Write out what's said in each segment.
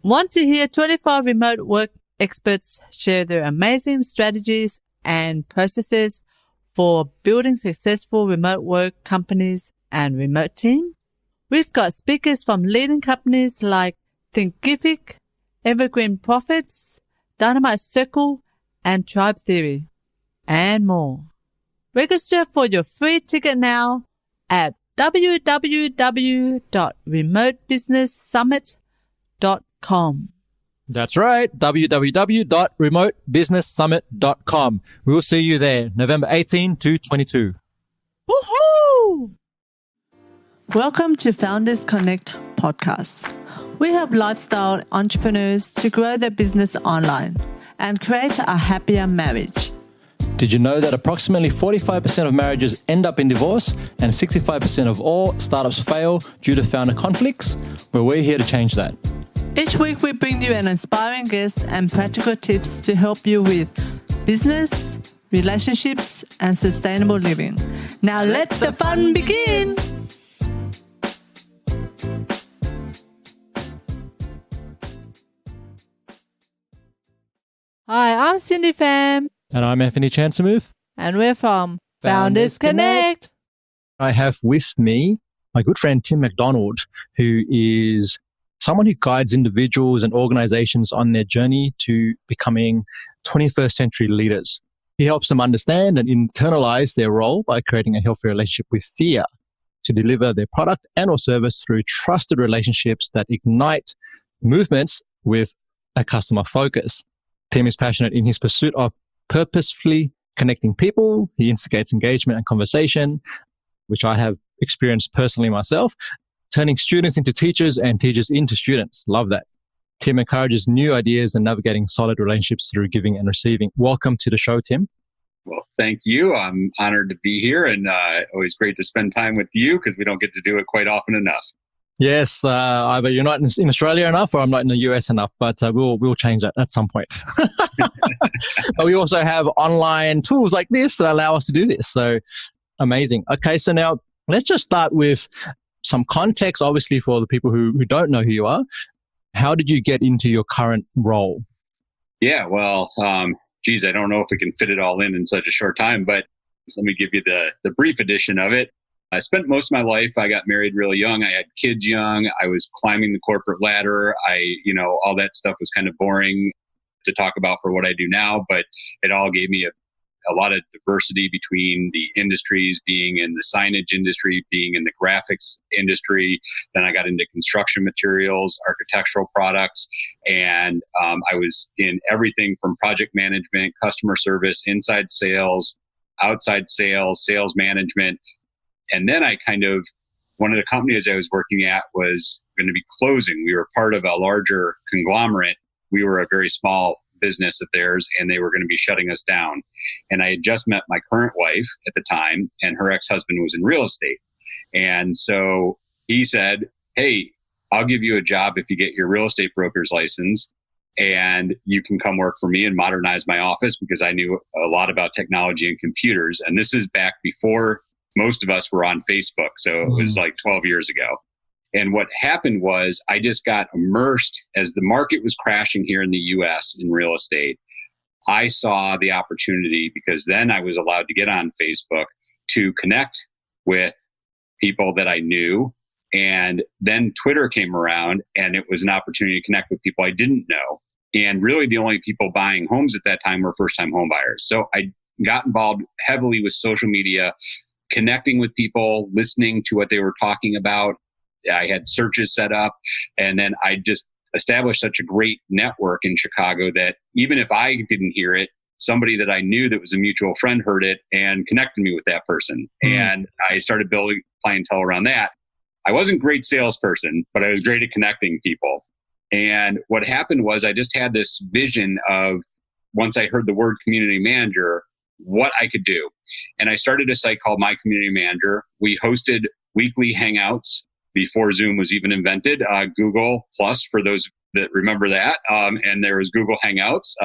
Want to hear 25 remote work experts share their amazing strategies and processes for building successful remote work companies and remote team? We've got speakers from leading companies like Thinkific, Evergreen Profits, Dynamite Circle, and Tribe Theory, and more. Register for your free ticket now at www.remotebusinesssummit.com. That's right, www.remotebusinesssummit.com. We'll see you there, November 18 to 22. Woohoo! Welcome to Founders Connect podcast. We help lifestyle entrepreneurs to grow their business online and create a happier marriage. Did you know that approximately 45% of marriages end up in divorce and 65% of all startups fail due to founder conflicts? Well, we're here to change that. Each week we bring you an inspiring guest and practical tips to help you with business, relationships, and sustainable living. Now let the fun begin! Hi, I'm Cindy Pham. And I'm Anthony Chansamuth. And we're from Founders Connect. I have with me my good friend Tim McDonald, who is someone who guides individuals and organizations on their journey to becoming 21st century leaders. He helps them understand and internalize their role by creating a healthy relationship with fear to deliver their product and or service through trusted relationships that ignite movements with a customer focus. Tim is passionate in his pursuit of purposefully connecting people. He instigates engagement and conversation, which I have experienced personally myself, turning students into teachers and teachers into students. Love that. Tim encourages new ideas and navigating solid relationships through giving and receiving. Welcome to the show, Tim. Well, thank you. I'm honored to be here, and always great to spend time with you because we don't get to do it quite often enough. Yes, either you're not in Australia enough or I'm not in the US enough, but we'll change that at some point. But we also have online tools like this that allow us to do this. So amazing. Okay, so now let's just start with some context, obviously, for the people who don't know who you are. How did you get into your current role? Yeah, well, I don't know if we can fit it all in such a short time, but let me give you the brief edition of it. I spent most of my life, I got married really young. I had kids young. I was climbing the corporate ladder. All that stuff was kind of boring to talk about for what I do now, but it all gave me a lot of diversity between the industries, being in the signage industry, being in the graphics industry. Then I got into construction materials, architectural products, and I was in everything from project management, customer service, inside sales, outside sales, sales management. And then one of the companies I was working at was going to be closing. We were part of a larger conglomerate. We were a very small business of theirs, and they were going to be shutting us down. And I had just met my current wife at the time, and her ex-husband was in real estate. And so he said, hey, I'll give you a job if you get your real estate broker's license, and you can come work for me and modernize my office, because I knew a lot about technology and computers. And this is back before most of us were on Facebook. So it was like 12 years ago. And what happened was I just got immersed as the market was crashing here in the US in real estate. I saw the opportunity, because then I was allowed to get on Facebook to connect with people that I knew. And then Twitter came around, and it was an opportunity to connect with people I didn't know. And really the only people buying homes at that time were first-time home buyers. So I got involved heavily with social media, connecting with people, listening to what they were talking about. I had searches set up, and then I just established such a great network in Chicago that even if I didn't hear it, somebody that I knew that was a mutual friend heard it and connected me with that person. And I started building clientele around that. I wasn't a great salesperson, but I was great at connecting people. And what happened was I just had this vision of, once I heard the word community manager, what I could do. And I started a site called My Community Manager. We hosted weekly hangouts before Zoom was even invented, Google Plus for those that remember that. And there was Google Hangouts.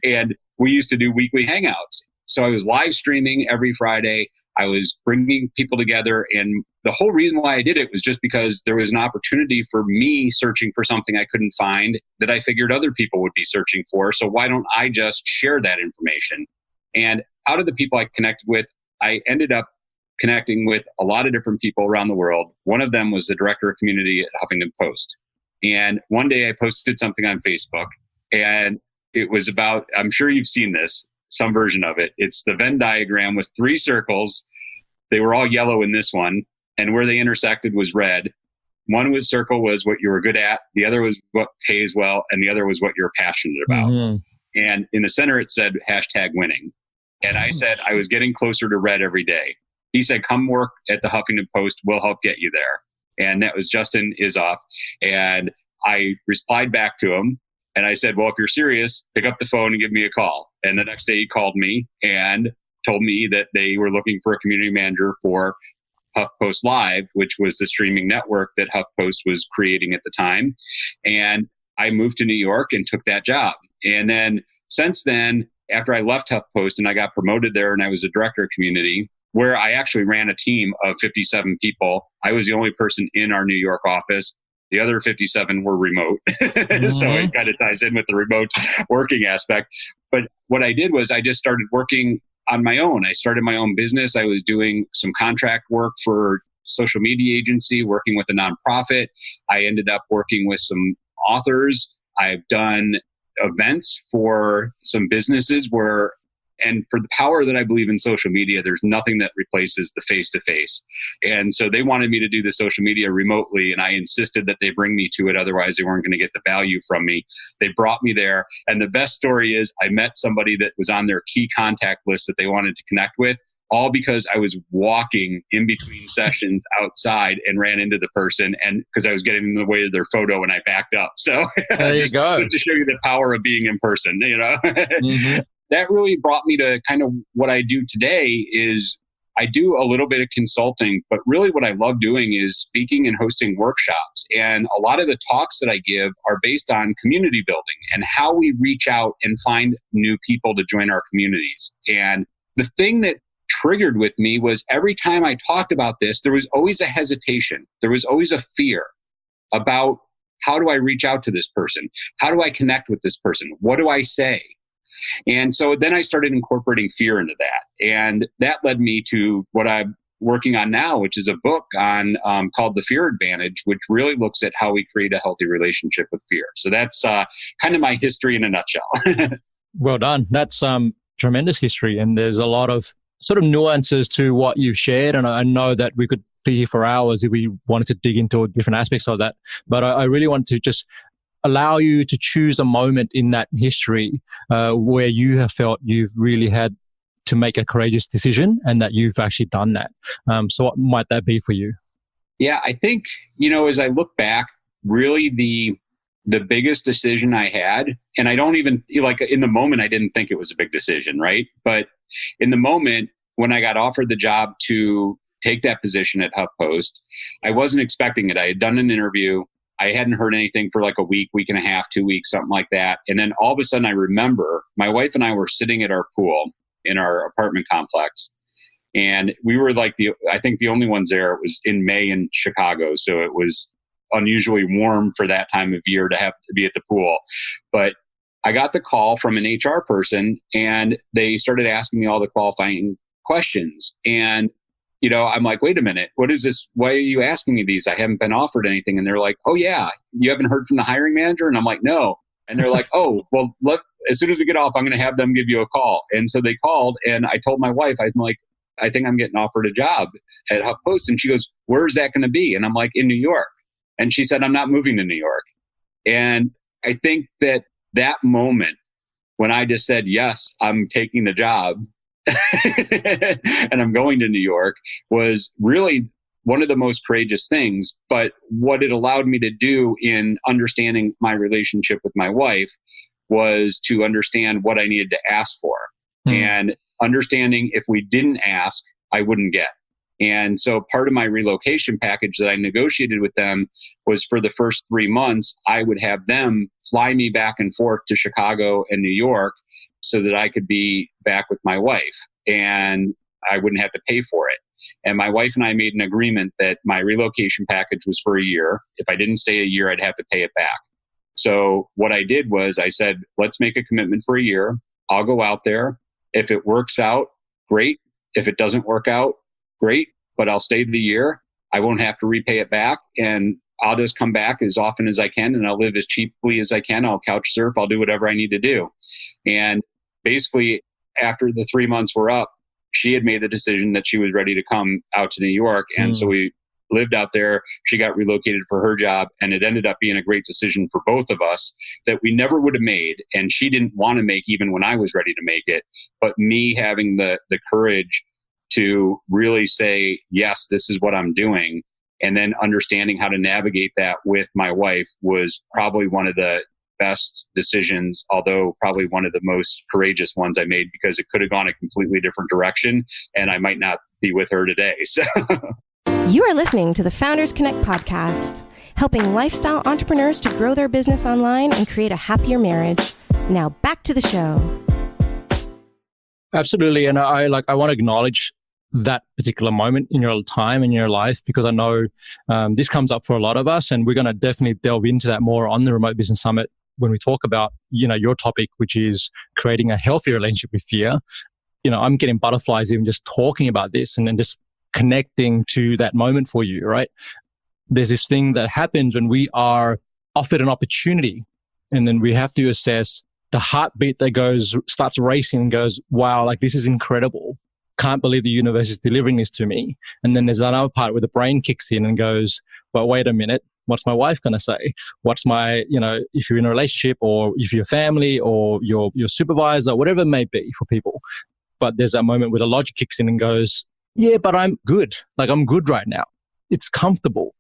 And we used to do weekly hangouts. So I was live streaming every Friday. I was bringing people together. And the whole reason why I did it was just because there was an opportunity for me searching for something I couldn't find that I figured other people would be searching for. So why don't I just share that information? And out of the people I connected with, I ended up connecting with a lot of different people around the world. One of them was the director of community at Huffington Post. And one day I posted something on Facebook, and it was about, I'm sure you've seen this, some version of it. It's the Venn diagram with 3 circles. They were all yellow in this one, and where they intersected was red. One circle was what you were good at, the other was what pays well, and the other was what you're passionate about. Mm-hmm. And in the center, it said #winning. And I said I was getting closer to red every day. He said, come work at the Huffington Post. We'll help get you there. And that was Justin Isoff. And I replied back to him. And I said, well, if you're serious, pick up the phone and give me a call. And the next day he called me and told me that they were looking for a community manager for HuffPost Live, which was the streaming network that HuffPost was creating at the time. And I moved to New York and took that job. And then since then, after I left HuffPost and I got promoted there and I was a director of community, where I actually ran a team of 57 people. I was the only person in our New York office. The other 57 were remote. Mm-hmm. So it kind of ties in with the remote working aspect. But what I did was I just started working on my own. I started my own business. I was doing some contract work for a social media agency, working with a nonprofit. I ended up working with some authors. I've done events for some businesses and for the power that I believe in social media, there's nothing that replaces the face-to-face. And so they wanted me to do the social media remotely, and I insisted that they bring me to it. Otherwise, they weren't going to get the value from me. They brought me there. And the best story is I met somebody that was on their key contact list that they wanted to connect with, all because I was walking in between sessions outside and ran into the person, and because I was getting in the way of their photo and I backed up. So there you go. Just to show you the power of being in person, Mm-hmm. That really brought me to kind of what I do today is I do a little bit of consulting, but really what I love doing is speaking and hosting workshops. And a lot of the talks that I give are based on community building and how we reach out and find new people to join our communities. And the thing that triggered with me was every time I talked about this, there was always a hesitation. There was always a fear about how do I reach out to this person? How do I connect with this person? What do I say? And so then I started incorporating fear into that. And that led me to what I'm working on now, which is a book on called The Fear Advantage, which really looks at how we create a healthy relationship with fear. So that's kind of my history in a nutshell. Well done. That's tremendous history. And there's a lot of sort of nuances to what you've shared. And I know that we could be here for hours if we wanted to dig into different aspects of that. But I really want to just allow you to choose a moment in that history where you have felt you've really had to make a courageous decision and that you've actually done that. So what might that be for you? Yeah, I think, as I look back, really the biggest decision I had, and I don't even, in the moment, I didn't think it was a big decision, right? But in the moment, when I got offered the job to take that position at HuffPost, I wasn't expecting it. I had done an interview. I hadn't heard anything for like a week and a half, 2 weeks, something like that. And then all of a sudden I remember my wife and I were sitting at our pool in our apartment complex. And we were I think the only ones there. It was in May in Chicago. So it was unusually warm for that time of year to have to be at the pool. But I got the call from an HR person and they started asking me all the qualifying questions. And I'm like, wait a minute, what is this? Why are you asking me these? I haven't been offered anything. And they're like, oh yeah, you haven't heard from the hiring manager? And I'm like, no. And they're like, oh, well, as soon as we get off, I'm going to have them give you a call. And so they called and I told my wife, I'm like, I think I'm getting offered a job at HuffPost. And she goes, where's that going to be? And I'm like, in New York. And she said, I'm not moving to New York. And I think that moment when I just said, yes, I'm taking the job, and I'm going to New York was really one of the most courageous things. But what it allowed me to do in understanding my relationship with my wife was to understand what I needed to ask for and understanding if we didn't ask, I wouldn't get. And so part of my relocation package that I negotiated with them was for the first 3 months, I would have them fly me back and forth to Chicago and New York so that I could be back with my wife and I wouldn't have to pay for it. And my wife and I made an agreement that my relocation package was for a year. If I didn't stay a year, I'd have to pay it back. So what I did was I said, let's make a commitment for a year. I'll go out there. If it works out, great. If it doesn't work out, great. But I'll stay the year. I won't have to repay it back. And I'll just come back as often as I can and I'll live as cheaply as I can. I'll couch surf. I'll do whatever I need to do. And basically, after the 3 months were up, she had made the decision that she was ready to come out to New York. And so we lived out there. She got relocated for her job. And it ended up being a great decision for both of us that we never would have made. And she didn't want to make even when I was ready to make it. But me having the courage to really say, yes, this is what I'm doing. And then understanding how to navigate that with my wife was probably one of the best decisions, although probably one of the most courageous ones I made because it could have gone a completely different direction and I might not be with her today. So you are listening to the Founders Connect podcast, helping lifestyle entrepreneurs to grow their business online and create a happier marriage. Now back to the show. Absolutely. And I want to acknowledge that particular moment in your time, in your life, because I know this comes up for a lot of us, and we're going to definitely delve into that more on the Remote Business Summit when we talk about, your topic, which is creating a healthy relationship with fear. I'm getting butterflies even just talking about this and then just connecting to that moment for you, right? There's this thing that happens when we are offered an opportunity and then we have to assess the heartbeat that starts racing and goes, wow, this is incredible. Can't believe the universe is delivering this to me. And then there's another part where the brain kicks in and goes, well, wait a minute. What's my wife going to say? What's my, if you're in a relationship or if you're family or your supervisor, whatever it may be for people. But there's that moment where the logic kicks in and goes, yeah, but I'm good. I'm good right now. It's comfortable.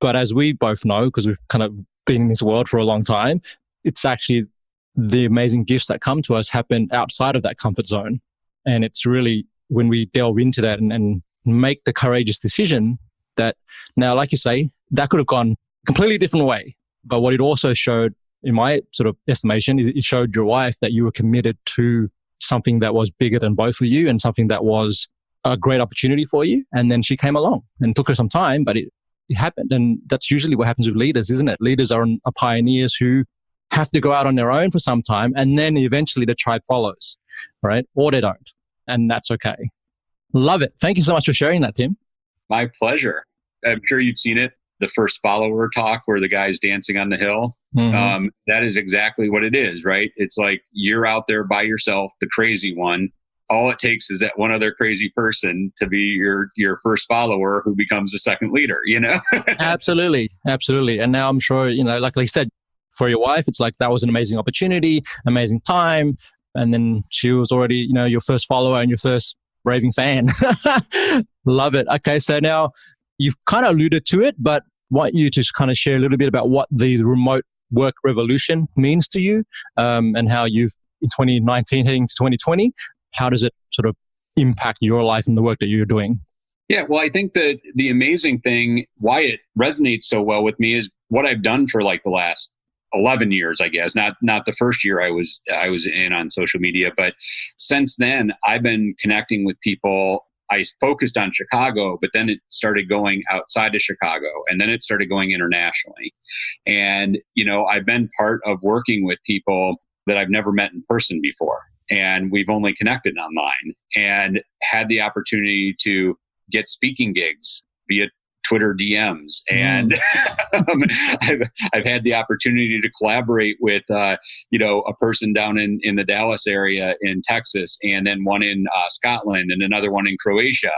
But as we both know, because we've kind of been in this world for a long time, it's actually the amazing gifts that come to us happen outside of that comfort zone. And it's really when we delve into that and make the courageous decision that now, like you say, that could have gone a completely different way. But what it also showed, in my sort of estimation, is it showed your wife that you were committed to something that was bigger than both of you and something that was a great opportunity for you. And then she came along and took her some time, but it happened. And that's usually what happens with leaders, isn't it? Leaders are pioneers who have to go out on their own for some time and then eventually the tribe follows, right? Or they don't. And that's okay. Love it. Thank you so much for sharing that, Tim. My pleasure. I'm sure you've seen it. The first follower talk where the guy's dancing on the hill. Mm-hmm. That is exactly what it is, right? It's like you're out there by yourself, the crazy one. All it takes is that one other crazy person to be your first follower who becomes the second leader, Absolutely. Absolutely. And now I'm sure, like I said, for your wife, it's like that was an amazing opportunity, amazing time. And then she was already, your first follower and your first raving fan. Love it. Okay. So now you've kind of alluded to it, but want you to kind of share a little bit about what the remote work revolution means to you, and how you've in 2019 heading to 2020, how does it sort of impact your life and the work that you're doing? Yeah, well, I think that the amazing thing, why it resonates so well with me is what I've done for the last 11 years, I guess, not the first year I was in on social media, but since then I've been connecting with people. I focused on Chicago, but then it started going outside of Chicago and then it started going internationally. And, I've been part of working with people that I've never met in person before. And we've only connected online and had the opportunity to get speaking gigs via Twitter DMs. And I've had the opportunity to collaborate with, a person down in the Dallas area in Texas, and then one in Scotland and another one in Croatia.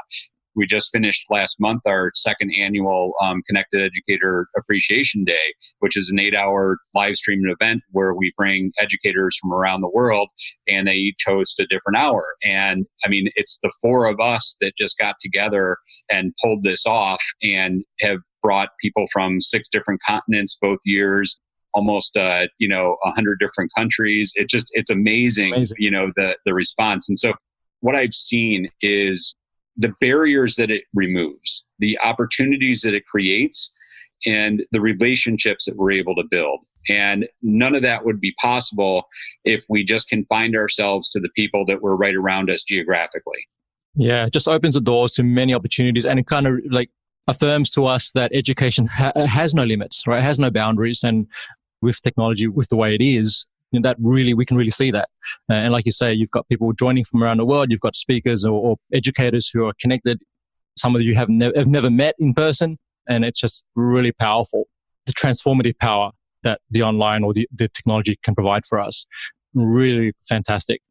We just finished last month our second annual Connected Educator Appreciation Day, which is an 8-hour live streamed event where we bring educators from around the world and they each host a different hour. And I mean, it's the four of us that just got together and pulled this off and have brought people from 6 different continents both years, almost 100 different countries. It's amazing. The response. And so what I've seen is the barriers that it removes, the opportunities that it creates, and the relationships that we're able to build. And none of that would be possible if we just confined ourselves to the people that were right around us geographically. Yeah, it just opens the doors to many opportunities, and it kind of like affirms to us that education has no limits, right? It has no boundaries. And with technology, with the way it is, that really, we can really see that. And like you say, you've got people joining from around the world. You've got speakers or educators who are connected. Some of you have never met in person, and it's just really powerful. The transformative power that the online or the technology can provide for us. Really fantastic.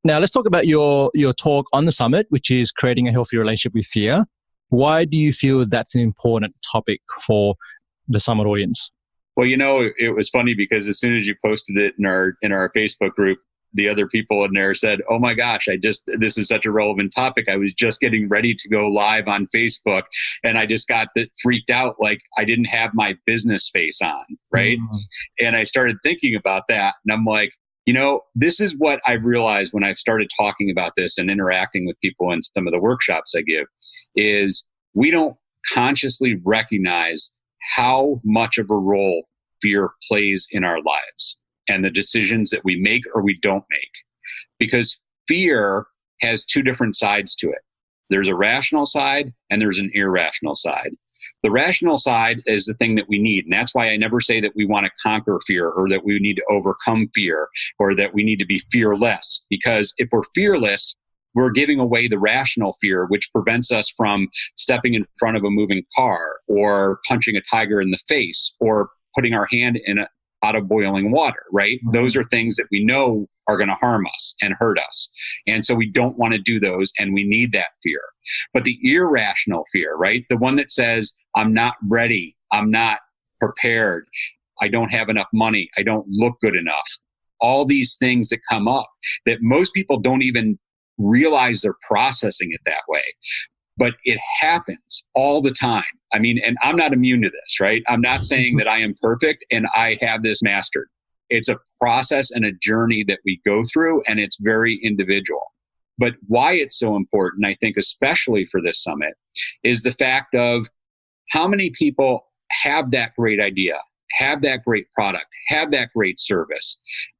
Now, let's talk about your talk on the summit, which is creating a healthy relationship with fear. Why do you feel that's an important topic for the summit audience? Well, it was funny because as soon as you posted it in our Facebook group, the other people in there said, "Oh my gosh, this is such a relevant topic. I was just getting ready to go live on Facebook and I just got freaked out. Like I didn't have my business face on." Right. And I started thinking about that and I'm like, this is what I've realized when I've started talking about this and interacting with people in some of the workshops I give is we don't consciously recognize how much of a role fear plays in our lives and the decisions that we make or we don't make. Because fear has two different sides to it. There's a rational side and there's an irrational side. The rational side is the thing that we need. And that's why I never say that we want to conquer fear or that we need to overcome fear or that we need to be fearless. Because if we're fearless, we're giving away the rational fear, which prevents us from stepping in front of a moving car or punching a tiger in the face or putting our hand in a pot of boiling water, right? Mm-hmm. Those are things that we know are going to harm us and hurt us. And so we don't want to do those and we need that fear. But the irrational fear, right? The one that says, I'm not ready, I'm not prepared, I don't have enough money, I don't look good enough. All these things that come up that most people don't even realize they're processing it that way. But it happens all the time. I mean, and I'm not immune to this, right? I'm not saying that I am perfect and I have this mastered. It's a process and a journey that we go through, and it's very individual. But why it's so important, I think, especially for this summit, is the fact of how many people have that great idea, have that great product, have that great service,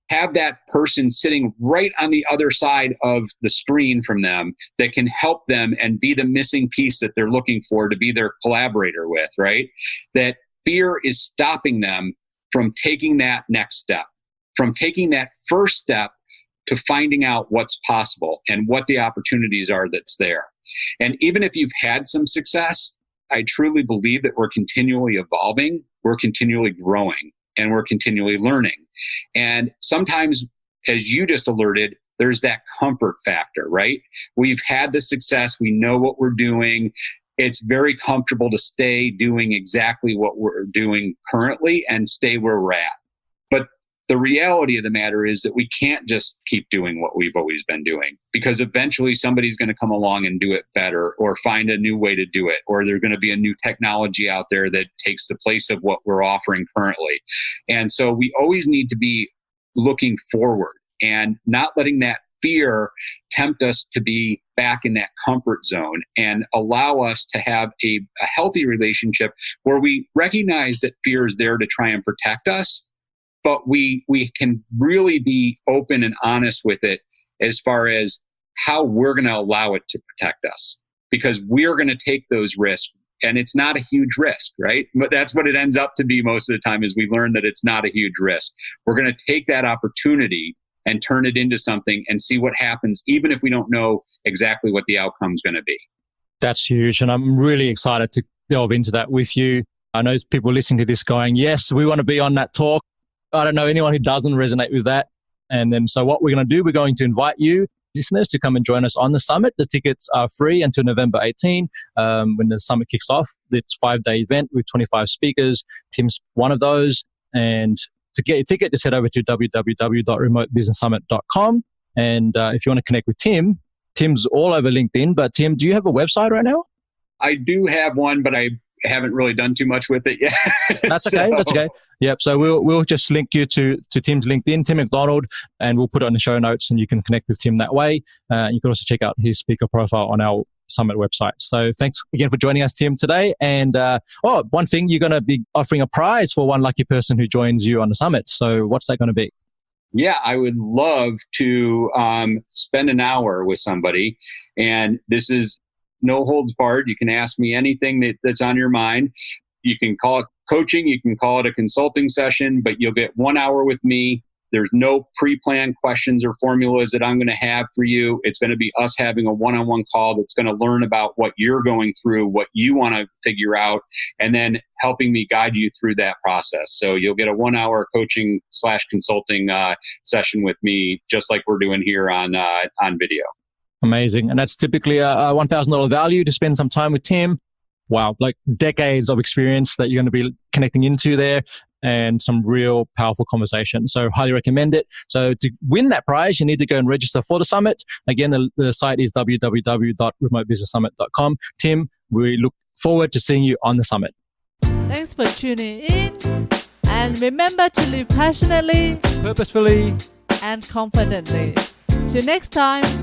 have that person sitting right on the other side of the screen from them that can help them and be the missing piece that they're looking for to be their collaborator with, right? That fear is stopping them from taking that next step, from taking that first step to finding out what's possible and what the opportunities are that's there. And even if you've had some success, I truly believe that we're continually evolving, we're continually growing, and we're continually learning. And sometimes, as you just alerted, there's that comfort factor, right? We've had the success, we know what we're doing. It's very comfortable to stay doing exactly what we're doing currently and stay where we're at. But the reality of the matter is that we can't just keep doing what we've always been doing, because eventually somebody's going to come along and do it better or find a new way to do it, or there's going to be a new technology out there that takes the place of what we're offering currently. And so we always need to be looking forward and not letting that fear tempt us to be back in that comfort zone and allow us to have a healthy relationship where we recognize that fear is there to try and protect us, but we can really be open and honest with it as far as how we're going to allow it to protect us, because we're going to take those risks. And it's not a huge risk, right? But that's what it ends up to be most of the time, is we learn that it's not a huge risk. We're going to take that opportunity and turn it into something and see what happens, even if we don't know exactly what the outcome is going to be. That's huge. And I'm really excited to delve into that with you. I know people listening to this going, yes, we want to be on that talk. I don't know anyone who doesn't resonate with that. And then, so what we're going to do, we're going to invite you, listeners, to come and join us on the summit. The tickets are free until November 18, when the summit kicks off. It's a 5-day event with 25 speakers. Tim's one of those. And to get your ticket, just head over to www.remotebusinesssummit.com. And if you want to connect with Tim, Tim's all over LinkedIn. But Tim, do you have a website right now? I do have one, but I haven't really done too much with it yet. That's okay. That's okay. Yep. So we'll just link you to Tim's LinkedIn, Tim McDonald, and we'll put it on the show notes, and you can connect with Tim that way. You can also check out his speaker profile on our Summit website. So thanks again for joining us, Tim, today. And one thing, you're going to be offering a prize for one lucky person who joins you on the summit. So what's that going to be? Yeah, I would love to spend an hour with somebody. And this is no holds barred. You can ask me anything that's on your mind. You can call it coaching. You can call it a consulting session, but you'll get 1 hour with me. There's no pre-planned questions or formulas that I'm going to have for you. It's going to be us having a one-on-one call that's going to learn about what you're going through, what you want to figure out, and then helping me guide you through that process. So you'll get a 1 hour coaching / consulting session with me, just like we're doing here on video. Amazing. And that's typically a $1,000 value to spend some time with Tim. Wow, like decades of experience that you're going to be connecting into there and some real powerful conversation. So highly recommend it. So to win that prize, you need to go and register for the summit. Again, the site is www.remotebusinesssummit.com. Tim, we look forward to seeing you on the summit. Thanks for tuning in. And remember to live passionately, purposefully, and confidently. Till next time.